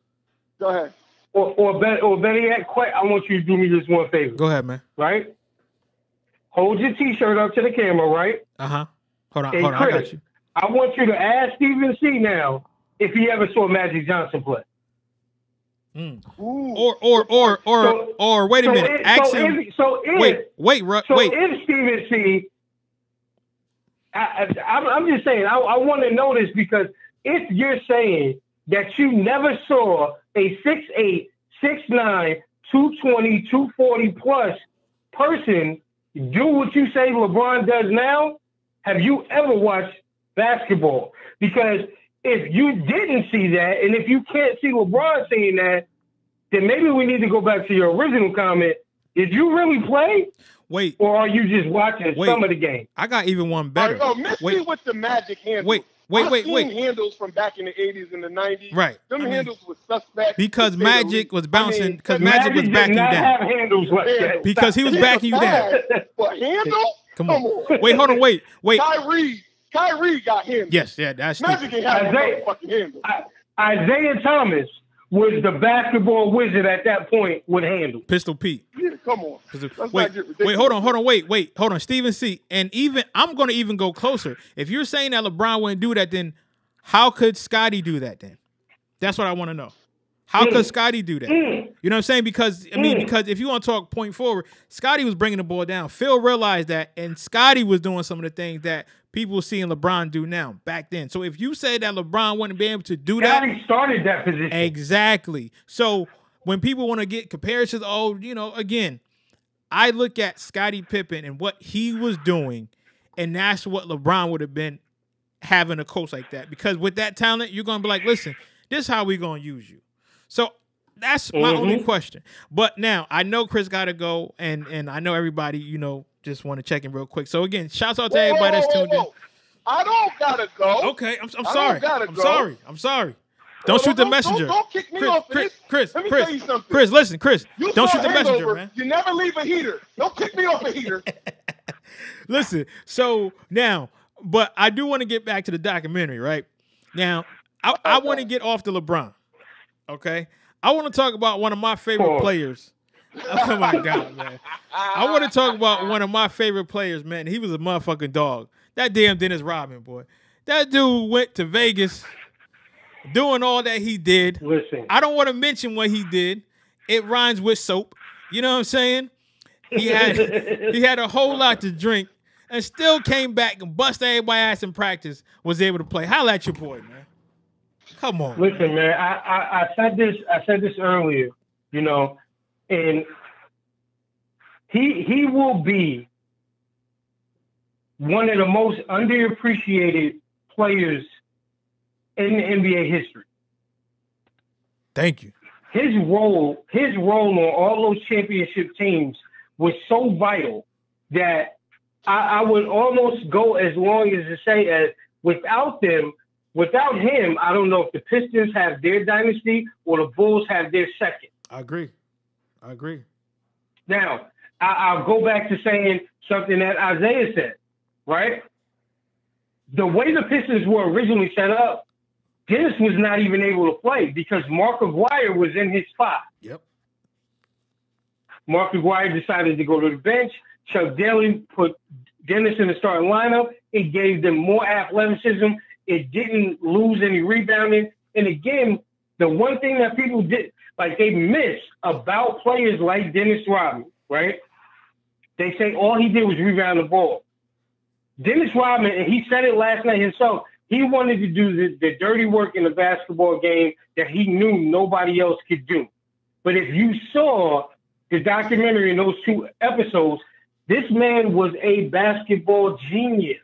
Go ahead. Or better yet, I want you to do me this one favor. Go ahead, man. Right? Hold your T-shirt up to the camera, right? Hold on, Chris, I got you. I want you to ask Stephen C. now if he ever saw Magic Johnson play. Or wait a minute. If Stephen C. I'm just saying, I want to know this because if you're saying that you never saw a 6'8", 6'9", 220, 240 plus person do what you say LeBron does now, have you ever watched basketball? Because if you didn't see that, and if you can't see LeBron seeing that, then maybe we need to go back to your original comment. Did you really play? Wait. Or are you just watching some of the game? I got even one better. Miss me with the Magic handles. I've seen handles from back in the 80s and the 90s. Right. Them handles was suspect. Because Magic was bouncing. Because Magic was backing you down. Have handles like that. Because he was backing you down. But handle? Come on. Wait, hold on. Wait. Kyrie got handles. Yes, yeah, that's Magic ain't have no fucking handles. Isaiah Thomas was the basketball wizard at that point with handles. Pistol Pete. Yeah, come on. Wait, hold on. Stephen C. And even I'm going to even go closer. If you're saying that LeBron wouldn't do that, then how could Scottie do that then? That's what I want to know. How could Scottie do that? You know what I'm saying? Because if you want to talk point forward, Scottie was bringing the ball down. Phil realized that, and Scottie was doing some of the things that people were seeing LeBron do now back then. So if you say that LeBron wouldn't be able to do that, Scottie started that position. Exactly. So when people want to get comparisons, again, I look at Scottie Pippen and what he was doing, and that's what LeBron would have been having a coach like that. Because with that talent, you're going to be like, listen, this is how we're going to use you. So that's my only question. But now I know Chris got to go, and I know everybody, just want to check in real quick. So again, shouts out to everybody that's tuned in. I don't gotta go. Okay, I'm sorry. I'm sorry. Don't shoot the messenger. Don't kick me off of this. Chris, Let me tell you something. Chris, listen, Chris. Don't shoot the messenger, man. You never leave a heater. Don't kick me off a heater. Listen. So now But I do want to get back to the documentary, right? Now, I want to get off the LeBron, okay? I want to talk about one of my favorite players. Oh, my God, man. I want to talk about one of my favorite players, man. He was a motherfucking dog. That damn Dennis Rodman, boy. That dude went to Vegas doing all that he did. Listen. I don't want to mention what he did. It rhymes with soap. You know what I'm saying? He had a whole lot to drink and still came back and busted everybody's ass in practice, was able to play. Holla at your boy, man. Come on. Listen, man, I said this earlier, you know, and he will be one of the most underappreciated players in the NBA history. Thank you. His role on all those championship teams was so vital that I would almost go as long as to say as without him, I don't know if the Pistons have their dynasty or the Bulls have their second. I agree. Now, I'll go back to saying something that Isaiah said, right? The way the Pistons were originally set up, Dennis was not even able to play because Mark Aguirre was in his spot. Yep. Mark Aguirre decided to go to the bench. Chuck Daly put Dennis in the starting lineup. It gave them more athleticism. It didn't lose any rebounding. And again, the one thing that people did, like they miss about players like Dennis Rodman, right? They say all he did was rebound the ball. Dennis Rodman, and he said it last night himself, he wanted to do the dirty work in the basketball game that he knew nobody else could do. But if you saw the documentary in those 2 episodes, this man was a basketball genius.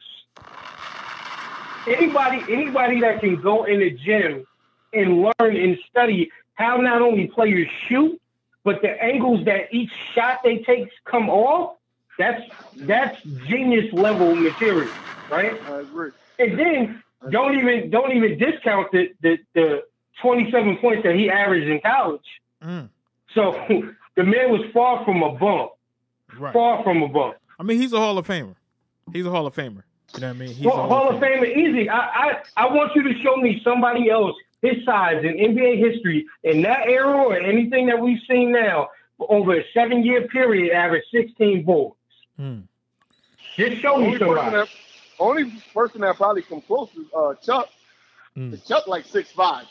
Anybody that can go in the gym and learn and study how not only players shoot, but the angles that each shot they take come off, that's genius level material, right? I agree. And then don't even discount the 27 points that he averaged in college. So the man was far from a bum. Right. Far from a bum. I mean, he's a Hall of Famer. You know what I mean? He's Hall of Famer easy. I want you to show me somebody else his size in NBA history in that era or anything that we've seen now over a 7-year period average 16 boards. Just show me somebody. Only person that probably come close is Chuck. Chuck like 6'5".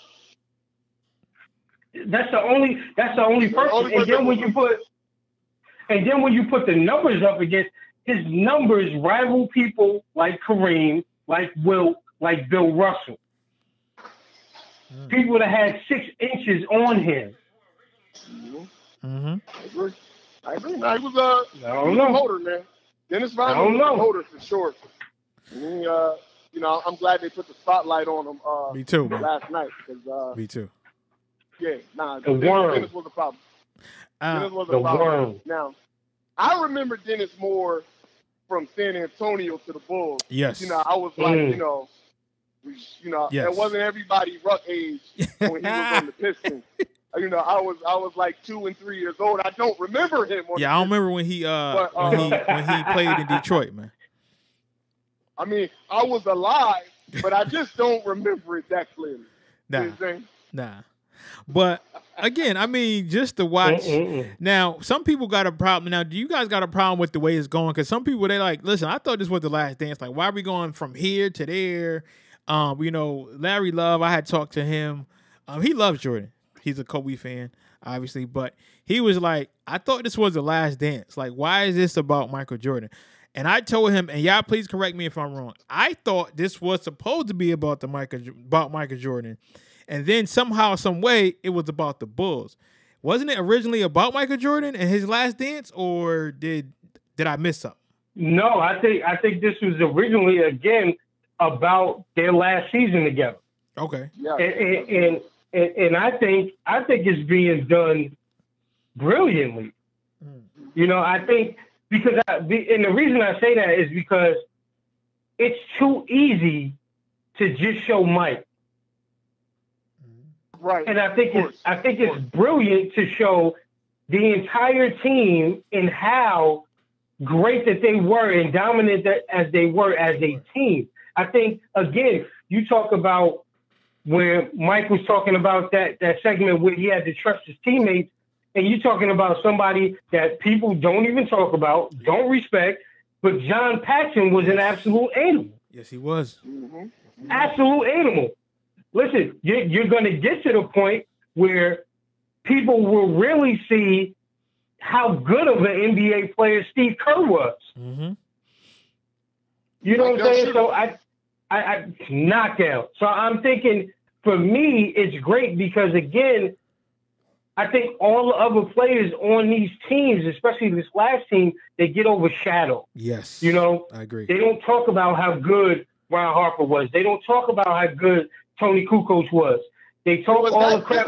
That's the only person. And then when you put the numbers up against, his numbers rival people like Kareem, like Wilt, like Bill Russell. People that had 6 inches on him. I agree. No, he was a holder, man. Dennis Rodman was a holder for sure. And he, I'm glad they put the spotlight on him. Me too, man. Last night because. Me too. Yeah, Dennis was a problem. Dennis was a problem. Now, I remember Dennis more from San Antonio to the Bulls. Yes. I was like, yes. It wasn't everybody Ruck age when he was on the Pistons. I was like 2 and 3 years old. I don't remember him. I don't remember when he when he played in Detroit, man. I mean, I was alive, but I just don't remember it that clearly. Nah. But again, I mean, just to watch. Now, some people got a problem. Now, do you guys got a problem with the way it's going? Because some people, they like, listen, I thought this was the last dance. Like, why are we going from here to there? Larry Love, I had talked to him. He loves Jordan. He's a Kobe fan, obviously. But he was like, I thought this was the last dance. Like, why is this about Michael Jordan? And I told him, and y'all please correct me if I'm wrong, I thought this was supposed to be about Michael Jordan. And then somehow, some way, it was about the Bulls. Wasn't it originally about Michael Jordan and his last dance, or did I miss something? No, I think this was originally again about their last season together. Okay. Yeah. And I think it's being done brilliantly. I think because and the reason I say that is because it's too easy to just show Mike. Right. And I think it's brilliant to show the entire team and how great that they were and dominant as they were as a team. I think, again, you talk about where Mike was talking about that segment where he had to trust his teammates, and you're talking about somebody that people don't even talk about, don't respect, but John Paxson was an absolute animal. Yes, he was. Absolute animal. Listen, you're going to get to the point where people will really see how good of an NBA player Steve Kerr was. Mm-hmm. You know what I'm saying? So I knockout. So I'm thinking, for me, it's great because, again, I think all the other players on these teams, especially this last team, they get overshadowed. Yes. You know? I agree. They don't talk about how good Ron Harper was. They don't talk about how good Tony Kukoc was. They talk all the crap.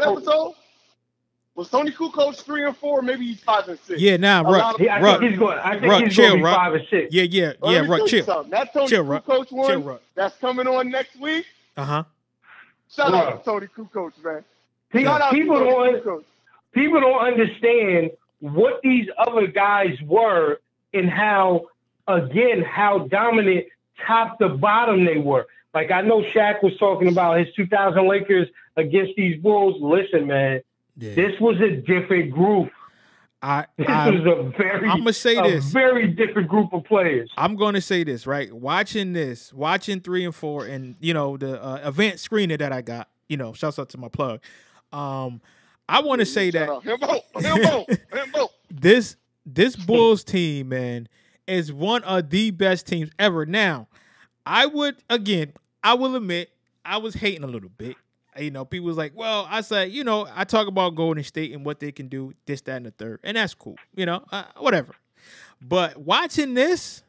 Was Tony Kukoc 3 and 4? Maybe he's 5 and 6. Yeah, nah, Ruck. I think he's going to be 5 and 6. Yeah, Ruck, chill. That Tony Kukoc one that's coming on next week. Uh-huh. Shout out to Tony Kukoc, man. People don't understand what these other guys were and how dominant top to bottom they were. Like, I know Shaq was talking about his 2000 Lakers against these Bulls. Listen, man, this was a different group. This was a very different group of players. I'm going to say this, right? Watching 3 and 4 and, the event screener that I got, shouts out to my plug. I want to say that this Bulls team, man, is one of the best teams ever. Now, I will admit, I was hating a little bit. People was like, well, I said, I talk about Golden State and what they can do, this, that, and the third, and that's cool, whatever. But watching this,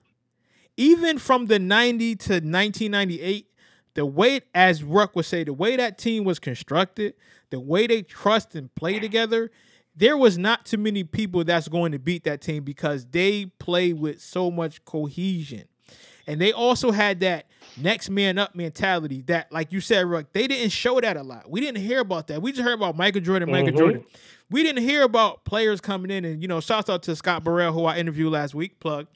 even from the 90 to 1998, the way, as Ruck would say, the way that team was constructed, the way they trust and play together, there was not too many people that's going to beat that team because they play with so much cohesion. And they also had that next man up mentality that, like you said, Ruck, they didn't show that a lot. We didn't hear about that. We just heard about Michael Jordan. We didn't hear about players coming in and, shouts out to Scott Burrell, who I interviewed last week. Plug.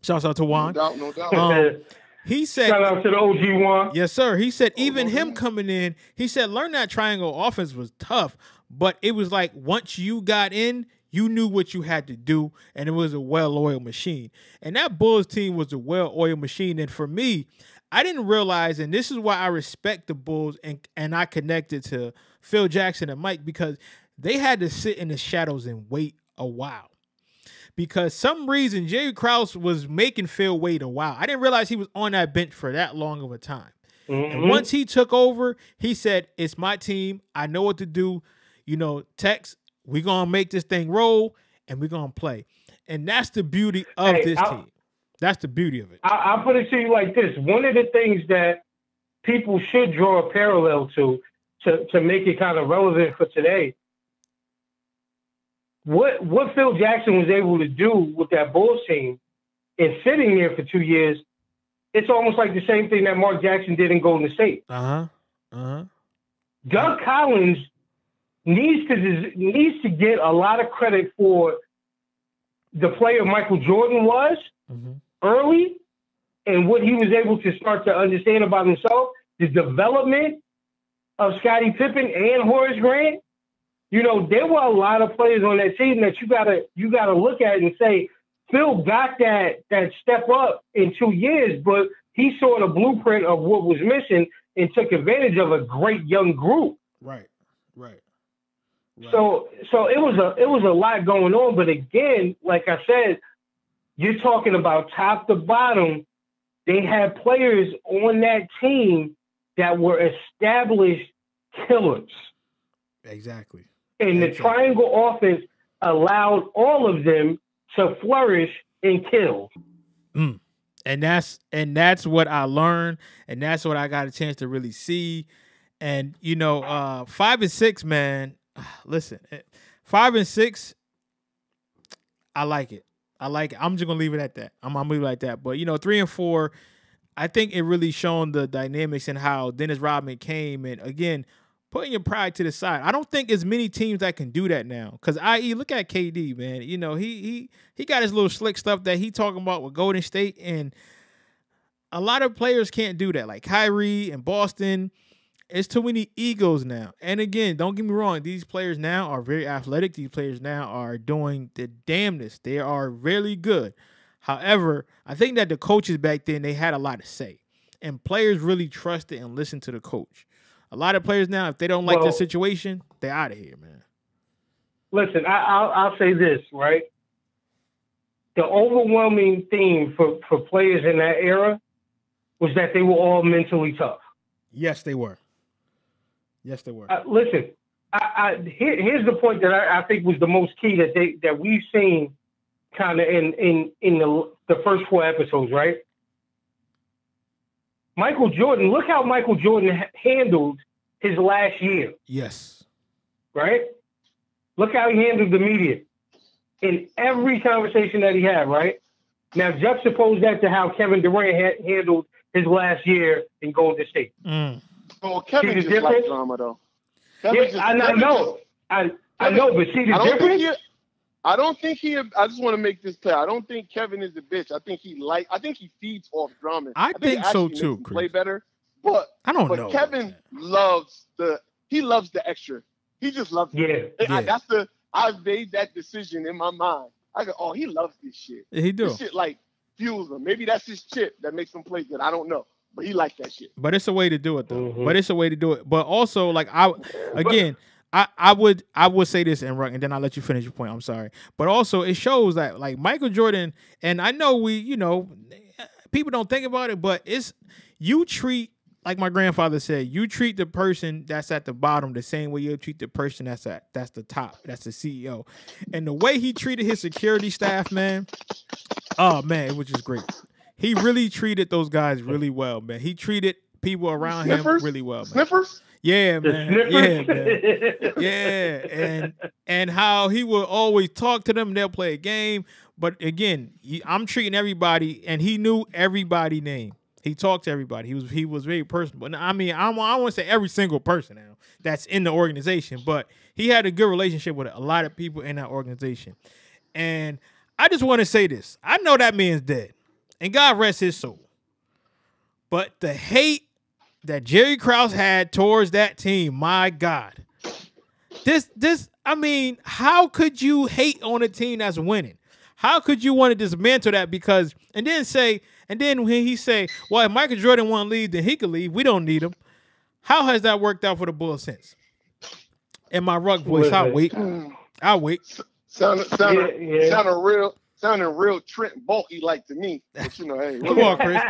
Shouts out to Juan. No doubt. He said, shout out to the OG Juan. Yes, sir. He said even him coming in, he said learn that triangle offense was tough, but it was like once you got in, you knew what you had to do, and it was a well-oiled machine. And that Bulls team was a well-oiled machine. And for me, I didn't realize, and this is why I respect the Bulls, and I connected to Phil Jackson and Mike, because they had to sit in the shadows and wait a while. Because some reason Jerry Krause was making Phil wait a while. I didn't realize he was on that bench for that long of a time. And once he took over, he said, it's my team. I know what to do. Tex, we're going to make this thing roll, and we're going to play. And that's the beauty of this team. That's the beauty of it. I'll put it to you like this. One of the things that people should draw a parallel to make it kind of relevant for today, what Phil Jackson was able to do with that Bulls team and sitting there for 2 years, it's almost like the same thing that Mark Jackson did in Golden State. Doug Collins needs to get a lot of credit for the player Michael Jordan was early and what he was able to start to understand about himself, the development of Scottie Pippen and Horace Grant. There were a lot of players on that team that you gotta look at and say, Phil got that step up in 2 years, but he saw the blueprint of what was missing and took advantage of a great young group. Right. So it was a lot going on, but again, like I said, you're talking about top to bottom. They had players on that team that were established killers. Exactly. And the triangle offense allowed all of them to flourish and kill. And that's what I learned, and that's what I got a chance to really see. And 5 and 6, man. Listen, 5 and 6, I like it. I'm just gonna leave it at that. I'm gonna leave it like that. But 3 and 4, I think it really shown the dynamics and how Dennis Rodman came, and again, putting your pride to the side. I don't think as many teams that can do that now. Because look at KD, man. He got his little slick stuff that he talking about with Golden State, and a lot of players can't do that. Like Kyrie and Boston, it's too many egos now. And again, don't get me wrong. These players now are very athletic. These players now are doing the damnedest. They are really good. However, I think that the coaches back then, they had a lot to say. And players really trusted and listened to the coach. A lot of players now, if they don't like the situation, they're out of here, man. Listen, I'll say this, right? The overwhelming theme for players in that era was that they were all mentally tough. Yes, they were. Yes, they were. Listen, here's the point that I think was the most key that we've seen kind of in the first 4 episodes, right? Michael Jordan, look how Michael Jordan handled his last year. Yes. Right? Look how he handled the media in every conversation that he had, right? Now, juxtapose that to how Kevin Durant handled his last year in Golden State. Oh, Kevin just likes drama, though. I know, but see the difference? I don't think I just want to make this clear. I don't think Kevin is a bitch. I think he feeds off drama. I think so too, Chris. Play better, but I don't know. Kevin loves the extra. He just loves it. Yeah. I've made that decision in my mind. I go, oh, he loves this shit. Yeah, he do. This shit like fuels him. Maybe that's his chip that makes him play good. I don't know. But he likes that shit. But it's a way to do it, though. Mm-hmm. But it's a way to do it. But also, like, I would say this, and then I'll let you finish your point. I'm sorry. But also, it shows that, like, Michael Jordan, and I know people don't think about it, but you treat, like my grandfather said, you treat the person that's at the bottom the same way you treat the person that's the top, that's the CEO. And the way he treated his security staff, man, oh, man, it was just great. He really treated those guys really well, man. He treated people around him really well, man. Sniffers? Yeah, man. Yeah, man. Yeah, and how he will always talk to them. They'll play a game, but again, I'm treating everybody, and he knew everybody's name. He talked to everybody. He was very personable. But I mean, I won't say every single person now that's in the organization, but he had a good relationship with a lot of people in that organization. And I just want to say this: I know that man's dead, and God rest his soul. But the hate that Jerry Krause had towards that team, my God. I mean, how could you hate on a team that's winning? How could you want to dismantle that? And then when he say, well, if Michael Jordan want to leave, then he could leave. We don't need him. How has that worked out for the Bulls since? In my Ruck voice, I'll wait. Sounding real Trent bulky like to me. But hey. Come on, Chris.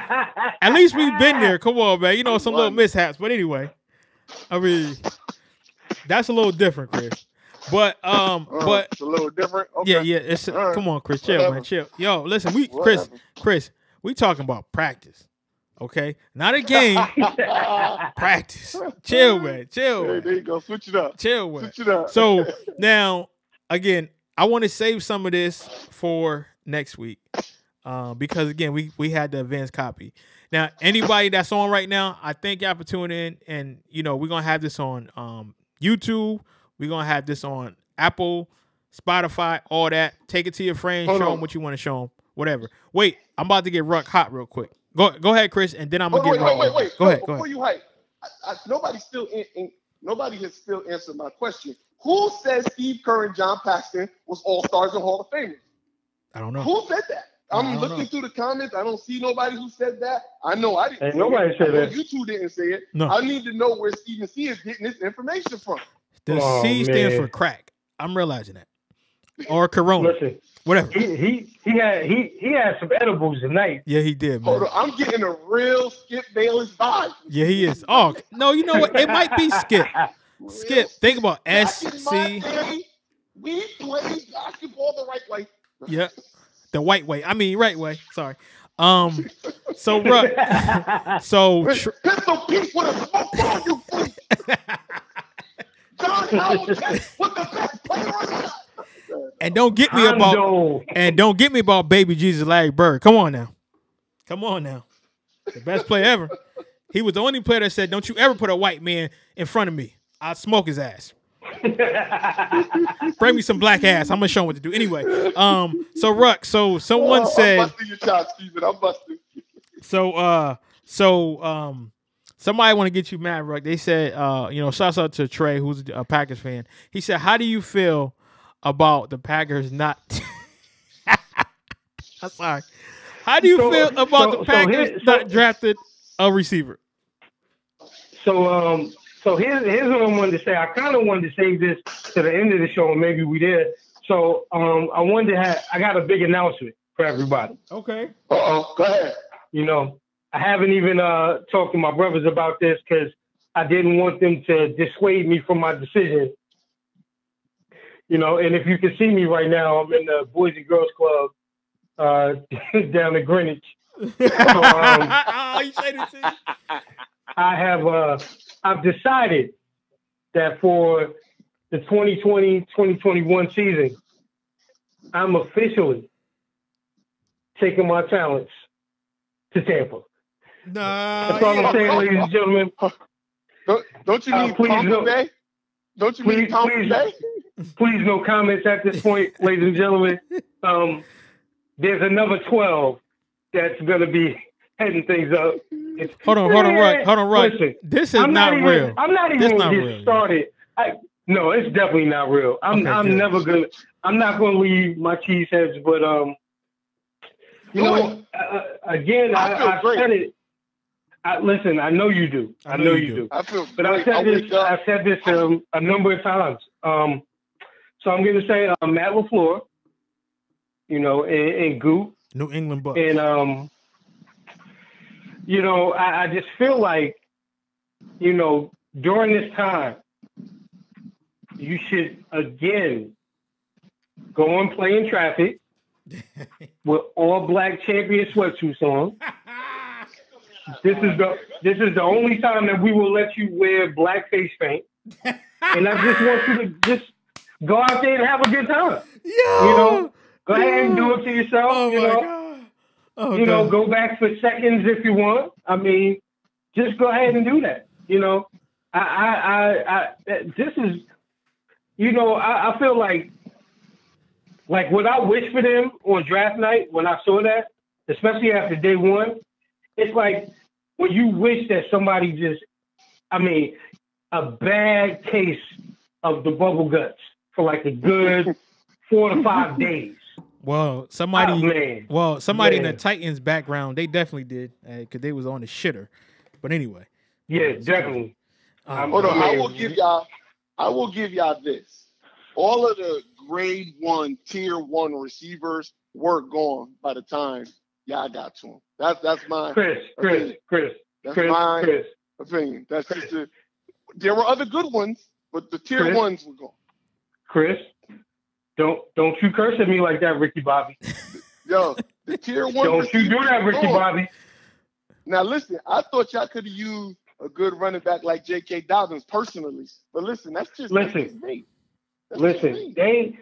At least we've been there. Come on, man. Some little mishaps. But anyway, I mean, that's a little different, Chris. But it's a little different. Okay. Yeah. Come on, Chris. Chill, man. Chill. Yo, listen, Chris, we talking about practice. Okay? Not a game. Practice. Chill, man. Chill. Hey, there you go. Switch it up. Chill, man. Switch it up. So now, again, I want to save some of this for next week. Because again, we had the advanced copy. Now, anybody that's on right now, I thank y'all for tuning in. And we're gonna have this on YouTube. We're gonna have this on Apple, Spotify, all that. Take it to your friends, show them what you want to show them, whatever. Wait, I'm about to get Ruck hot real quick. Go ahead, Chris, and then I'm gonna get Ruck. Wait. Go ahead. Before you hype, nobody has still answered my question. Who said Steve Kerr and John Paxson was All-Stars and Hall of Famers? I don't know. Who said that? I'm looking through the comments. I don't see nobody who said that. I know I didn't. Nobody said that. You two didn't say it. No. I need to know where Stephen C is getting this information from. The C stands for crack. I'm realizing that. Or Corona. Listen, whatever. He had some edibles tonight. Yeah, he did, man. Hold on, I'm getting a real Skip Bayless vibe. Yeah, he is. Oh, no, you know what? It might be Skip. Skip. Think about SC. We played basketball the right way. Yeah. The white way. I mean, right way. Sorry. So Pistol Pete with a smoke on you, please. John Howard was the best player on the side. And don't get me about baby Jesus Larry Bird. Come on now. The best player ever. He was the only player that said, "Don't you ever put a white man in front of me. I'll smoke his ass." Bring me some black ass. I'm gonna show him what to do. Anyway, so Ruck, so someone said, I'm busting your chops, Steven. I'm busting. Somebody want to get you mad, Ruck. They said, shouts out to Trey, who's a Packers fan. He said, how do you feel about the Packers not? I'm sorry. How do you feel about the Packers not drafted a receiver? So here's what I wanted to say. I kind of wanted to save this to the end of the show, and maybe we did. So I got a big announcement for everybody. Okay. Go ahead. I haven't even talked to my brothers about this because I didn't want them to dissuade me from my decision. And if you can see me right now, I'm in the Boys and Girls Club down in Greenwich. I've decided that for the 2020-2021 season, I'm officially taking my talents to Tampa. No, that's all I'm saying, ladies and gentlemen. Don't you mean Tampa Bay? Don't you mean Tampa Bay? Please, no comments at this point, ladies and gentlemen. There's another 12 that's going to be heading things up. Hold on, Ruck. Listen, this is not real. I'm not even going to get started. No, it's definitely not real. I'm not going to leave my cheese heads, but again, I've said it. Listen, I know you do. I know you do. I feel but I've said this a number of times. So I'm going to say Matt LaFleur, and Goop. New England Bucks. And, I just feel like, during this time, you should, again, go and play in traffic with all black champion sweatsuits on. This is the only time that we will let you wear black face paint. And I just want you to just go out there and have a good time. Go ahead and do it to yourself. Go back for seconds if you want. I mean, just go ahead and do that. This is, I feel like what I wish for them on draft night when I saw that, especially after day one, it's like when you wish that somebody a bad case of the bubble guts for like a good 4 to 5 days. Well, somebody in the Titans background, they definitely did because they was on the shitter. But anyway. Yeah, definitely. Hold on, I will give y'all this. All of the grade 1, tier 1 receivers were gone by the time y'all got to them. That's my opinion. That's my opinion. That's just there were other good ones, but the tier 1s were gone. Chris, don't you curse at me like that, Ricky Bobby. Yo, the tier 1. Don't you do that, Ricky Bobby. Now listen, I thought y'all could have used a good running back like J.K. Dobbins personally, but listen, that's just me. Listen, they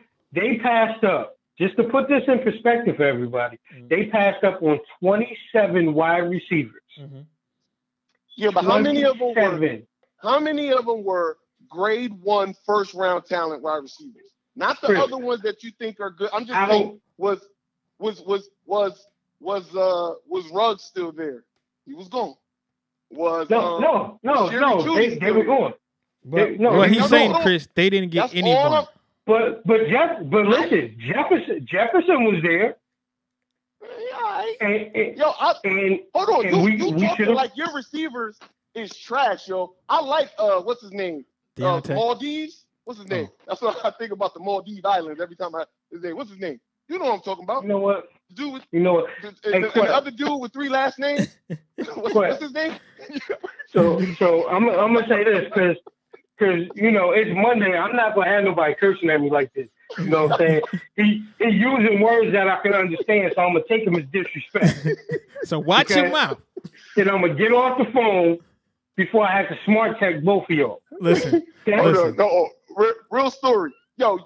passed up. Just to put this in perspective for everybody, they passed up on 27 wide receivers. Mm-hmm. Yeah, but how many of them were grade 1 first round talent wide receivers? Not the other ones that you think are good. I'm just saying, was Ruggs still there? He was gone. No. They were gone. What he's saying, Chris, they didn't get anyone. But listen, Jefferson was there. Hold on. You talking like your receivers is trash, yo. I like what's his name? Maldives. What's his name? That's what I think about, the Maldives Islands every time his name. What's his name? You know what I'm talking about. You know what? The other dude with 3 last names. What's his name? So I'm gonna say this because it's Monday. I'm not gonna have nobody cursing at me like this. You know what I'm saying? He's using words that I can understand, so I'm gonna take him as disrespect. So watch your mouth. And I'm gonna get off the phone before I have to smart check both of y'all. Listen. Real story. Yo,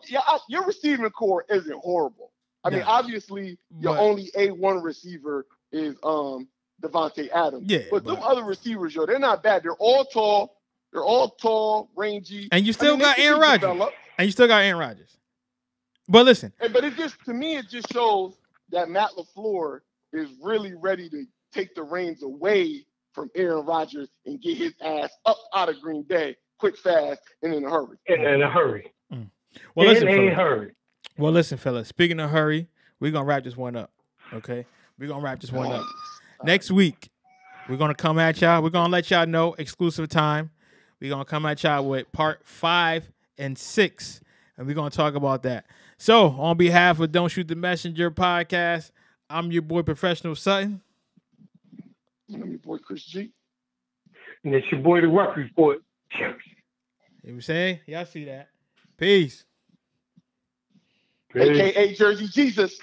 your receiving core isn't horrible. I mean, obviously, your only A1 receiver is Devontae Adams. Yeah, but them other receivers, yo, they're not bad. They're all tall, rangy. And you still got Aaron Rodgers. But listen. But it just shows that Matt LaFleur is really ready to take the reins away from Aaron Rodgers and get his ass up out of Green Bay quick, fast, and in a hurry. In a hurry. Well, listen, in a fellas. hurry. Well, listen, fellas. Speaking of hurry, we're gonna wrap this one up. Okay, we're gonna wrap this one up. Next week, we're gonna come at y'all. We're gonna let y'all know exclusive time. We're gonna come at y'all with part 5 and 6, and we're gonna talk about that. So, on behalf of Don't Shoot the Messenger podcast, I'm your boy Professional Sutton. And I'm your boy Chris G. And it's your boy the Ruck Report. You know what I'm saying? Y'all see that. Peace. AKA Jersey Jesus.